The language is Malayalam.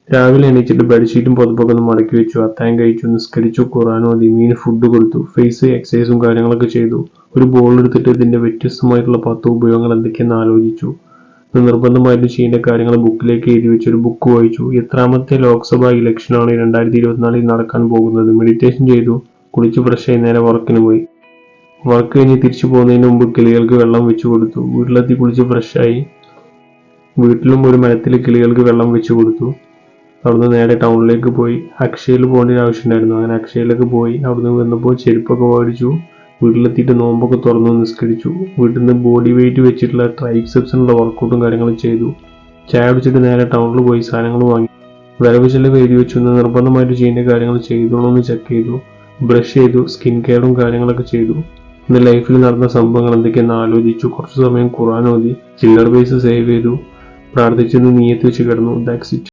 രാവിലെ എണീച്ചിട്ട് ബെഡ്ഷീറ്റും പുതപ്പൊക്കെ ഒന്ന് മടക്കി വെച്ചു, അത്താഴം കഴിച്ചു, നിസ്കരിച്ചു, ഖുർആൻ ഓതി, മീന് ഫുഡ് കൊടുത്തു, ഫേസ് എക്സസൈസും കാര്യങ്ങളൊക്കെ ചെയ്തു. ഒരു ബോൾ എടുത്തിട്ട് ഇതിന്റെ വ്യത്യസ്തമായിട്ടുള്ള 10 ഉപയോഗങ്ങൾ എന്തൊക്കെയെന്ന് ആലോചിച്ചു. ഇത് നിർബന്ധമായിട്ട് ചെയ്യേണ്ട കാര്യങ്ങൾ ബുക്കിലേക്ക് എഴുതി വെച്ച് ഒരു ബുക്ക് വായിച്ചു. എത്രാമത്തെ ലോക്സഭാ ഇലക്ഷനാണ് 2024 നടക്കാൻ പോകുന്നത്? മെഡിറ്റേഷൻ ചെയ്തു. കുളിച്ച് ഫ്രഷായി നേരെ വർക്കിന് പോയി. വർക്ക് കഴിഞ്ഞ് തിരിച്ചു പോകുന്നതിന് മുമ്പ് കിളികൾക്ക് വെള്ളം വെച്ചു കൊടുത്തു. വീട്ടിലെത്തി കുളിച്ച് ഫ്രഷായി. വീട്ടിലും ഒരു മരത്തിൽ കിളികൾക്ക് വെള്ളം വെച്ചു കൊടുത്തു. അവിടുന്ന് നേരെ ടൗണിലേക്ക് പോയി. അക്ഷയയിൽ പോകേണ്ട ഒരു ആവശ്യമുണ്ടായിരുന്നു. അങ്ങനെ അക്ഷയയിലേക്ക് പോയി. അവിടുന്ന് വന്നപ്പോൾ ചെരുപ്പൊക്കെ മേടിച്ചു. വീട്ടിലെത്തിയിട്ട് നോമ്പൊക്കെ തുറന്നു, നിസ്കരിച്ചു. വീട്ടിൽ നിന്ന് ബോഡി വെയിറ്റ് വെച്ചിട്ടുള്ള ട്രൈസെപ്സിനുള്ള വർക്കൗട്ടും കാര്യങ്ങളും ചെയ്തു. ചായ കുടിച്ചിട്ട് നേരെ ടൗണിൽ പോയി സാധനങ്ങൾ വാങ്ങി. വരവ് ചെലവ് എഴുതി വെച്ചു. ഇന്ന് നിർബന്ധമായിട്ട് ചെയ്യേണ്ട കാര്യങ്ങൾ ചെയ്തോളൂന്ന് ചെക്ക് ചെയ്തു. ബ്രഷ് ചെയ്തു. സ്കിൻ കെയറും കാര്യങ്ങളൊക്കെ ചെയ്തു. ഇന്ന് ലൈഫിൽ നടന്ന സംഭവങ്ങൾ എന്തൊക്കെയെന്ന് ആലോചിച്ചു. കുറച്ചു സമയം ഖുർആൻ ഓതി. ചില്ലർ പൈസ സേവ് ചെയ്തു. പ്രാർത്ഥിച്ചെന്ന് നിയത്ത് വെച്ച് കിടന്നു. That's it.